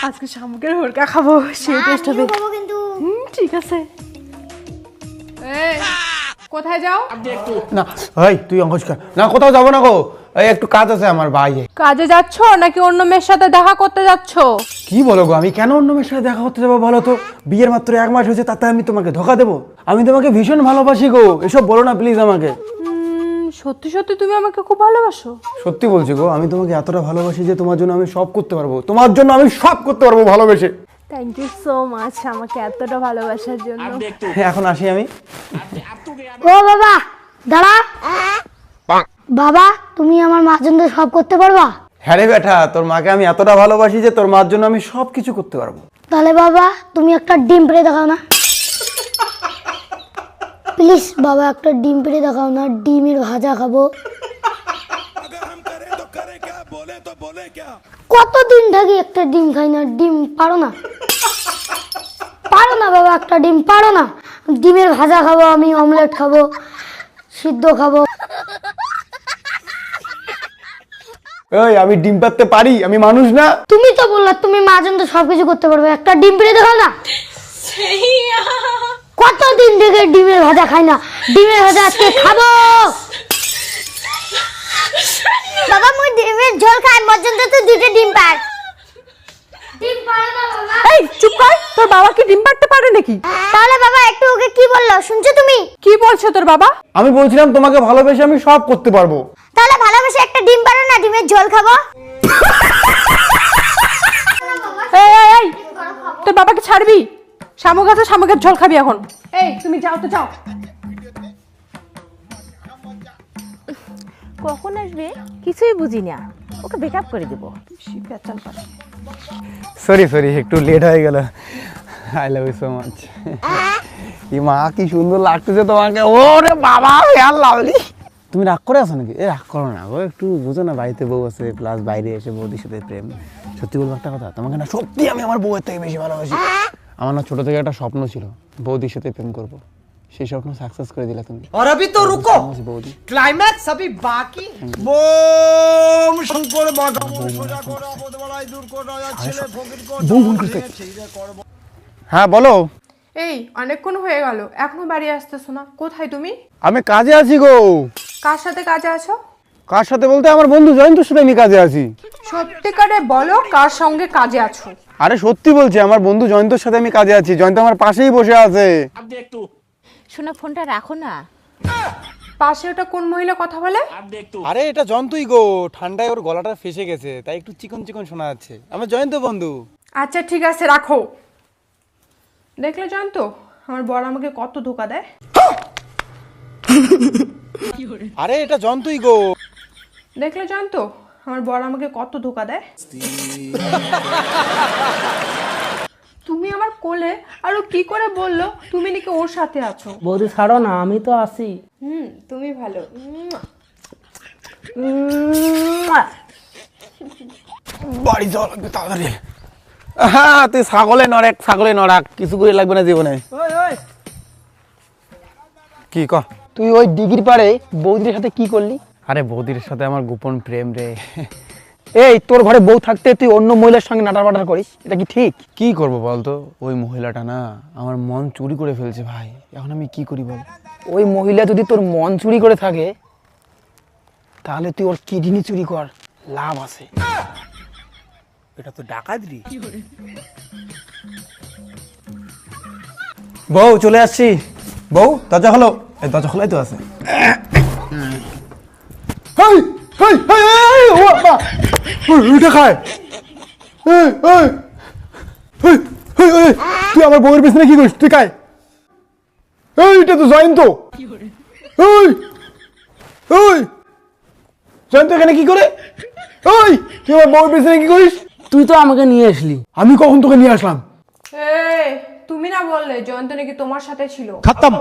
আজকে শামুকের হুড়কা খাবো, সেই টেস্ট হবে কিন্তু ঠিক আছে। কোথায় যাও? না ভাই তুই অঙ্কস্কার না, কোথাও যাবো না গো, এই একটু কাজ আছে আমার বাইরে। কাজে যাচ্ছ নাকি অন্য মেয়ের সাথে দেখা করতে যাচ্ছ? কি বলো গো, আমি কেন অন্য মেয়ের সাথে দেখা করতে যাবো বলো তো? বিয়ের মাত্র 1 মাস হয়েছে, তাতে আমি তোমাকে ধোকা দেবো? আমি তোমাকে ভীষণ ভালোবাসি গো, এসব বলো না প্লিজ আমাকে। সত্যি সত্যি তুমি আমাকে খুব ভালোবাসো? সত্যি বলছি গো, আমি তোমাকে এতটা ভালোবাসি যে তোমার জন্য আমি সব করতে পারবো, তোমার জন্য আমি সব করতে পারবো ভালোবেসে। থ্যাংক ইউ সো মাচ আমাকে এতটা ভালোবাসার জন্য। এখন আসি আমি। ও বাবা দাঁড়া। বাবা তুমি আমার মার জন্য সব করতে পারবা? হ্যাঁ রে বেটা, তোর মাকে আমি এতটা ভালোবাসি যে তোর মার জন্য আমি সব কিছু করতে পারবো। তাহলে বাবা তুমি একটা ডিম পেড়ে দেখাও না প্লিজ। বাবা একটা ডিম পেড়ে দেখাও না, ডিমের ভাজা খাবো। কতদিন থেকে একটা ডিম খাই না, ডিম পারো না? পারো না বাবা, একটা ডিম পারো না? ডিমের ভাজা খাবো, আমি অমলেট খাবো, সিদ্ধ খাবো। এই আমি ডিম পাততে পারি, আমি মানুষ না? তুমি তো বললা তুমি মার জন্য সবকিছু করতে পারবে, একটা ডিম পেড়ে দেখাও না। কতদিন থেকে ডিমের ভাজা খাই না, ডিমের ভাজা আজকে খাবো। বাবা মুই ডিমের ঝোল খাই, পর্যন্ত তো 2টা ডিম পাই। ডিম পারে না বাবা। এই চুপ কর, তোর বাবা কি ডিম পাড়তে পারে নাকি? তাহলে বাবা একটু ওকে কি বললো শুনছো তুমি? কি বলছো তোর বাবা? আমি বলছিলাম তোমাকে ভালোবেসে আমি সব করতে পারবো। তাহলে ভালোবেসে একটা ডিম পারো না, ডিমের ঝোল খাবো। এই এই এই তোর বাবাকে ছাড়বি? শামুক আছে, শামুকের ঝোল খাবি এখন। এই তুমি যাও তো যাও। কখন আসবে কিছুই বুঝি না, ওকে ব্রেকআপ করে দেবো। সরি সরি, একটু লেট হয়ে গেল। I love you so much. এই মা কি সুন্দর লাগতেছে তোমাকে, ওরে বাবা ইয়ার লাভলি। তুমি রাগ করে আছো নাকি? রাগ করো না গো, একটু বুঝো না, বাড়িতে বউ আছে, প্লাস বাইরে এসে বৌদির সাথে প্রেম। সত্যি বলবো একটা কথা, তোমাকে না সত্যি আমি আমার বউয়ের থেকে বেশি ভালোবাসি। আমার না ছোট থেকে একটা স্বপ্ন ছিল বৌদির সাথে প্রেম করব, সেই স্বপ্ন সাকসেস করে দিলা তুমি। और अभी तो रुको, বৌদি क्लाइमैक्स अभी बाकी। बोम शंकर माधव সোজা করো অবদবলাই দূর করো ছেলে ফকির কো বউ ফোন করছে। হ্যাঁ বলো। এই অনেকক্ষণ হয়ে গেল, এখনো বাড়ি আসতেছো না, কোথায় তুমি? আমি কাজে আছি গো। কার সাথে কাজে আছো? কার সাথে বলতে আমার বন্ধু জয়ন্তর সাথে আমি কাজে আছি। সত্যিকারে বলো কার সঙ্গে কাজে আছো? আরে সত্যি বলছি, আমার বন্ধু জয়ন্তর সাথে আমি কাজে আছি, জয়ন্ত আমার পাশেই বসে আছে। শোনা ফোনটা রাখো না। পাশে ওটা কোন মহিলা কথা বলে? আরে এটা জয়ন্তই গো, ঠান্ডায় ওর গলাটা ফেসে গেছে, তাই একটু চিকন চিকন শোনা যাচ্ছে। আমার জয়ন্ত বন্ধু। আচ্ছা ঠিক আছে রাখো। দেখলে জয়ন্ত, আমার বর আমাকে কত ধোকা দেয়। আরে এটা জয়ন্তই গো। দেখলে জয়ন্ত, আমার বর আমাকে কত ধোকা দেয়। তুমি আমার কোলে, আরো কি করে বললো তুমি নাকি ওর সাথে আছো? বৌদি ছাড়ো না, আমি তো আছি। তুমি ভালো। বাড়ি যাওয়া লাগবে তাড়াতাড়ি। হ্যাঁ তুই ছাগলে নড়াক, ছাগলে নড়াক, কিছু করে লাগবে না জীবনে। কি ক? তুই ওই ডিগ্রি পারে বৌদির সাথে কি করলি? আরে বৌদির সাথে আমার গোপন প্রেম রে। এই তোর ঘরে বউ থাকতে তুই অন্য মহিলার সঙ্গে নাটার বাটার করিস, এটা কি ঠিক? কি করব বলতো, ওই মহিলাটা না আমার মন চুরি করে ফেলছে ভাই, এখন আমি কি করি বল? ওই মহিলা যদি তোর মন চুরি করে থাকে তাহলে তুই ওর কিডনি চুরি কর, লাভ আছে। এটা তো ডাকাতরি। বউ চলে আসছি। বউ দরজা হলো, এই দরজা খোলাই তো আছে। হেই হেই হেই ও বাবা, ওইটা খায়। এই এই হেই হেই এই, তুই আমার বউয়ের পিছনে কি করিস? তুই খায়। এই এটা তো জয়ন্ত। এই এই জয়ন্ত এখানে কি করে? এই তুই আমার বউয়ের পিছনে কি করিস? তুই তো আমাকে নিয়ে আসলি। আমি কখন তোকে নিয়ে আসলাম? এই তুমি না বললে জয়ন্ত নাকি তোমার সাথে ছিল? খতম।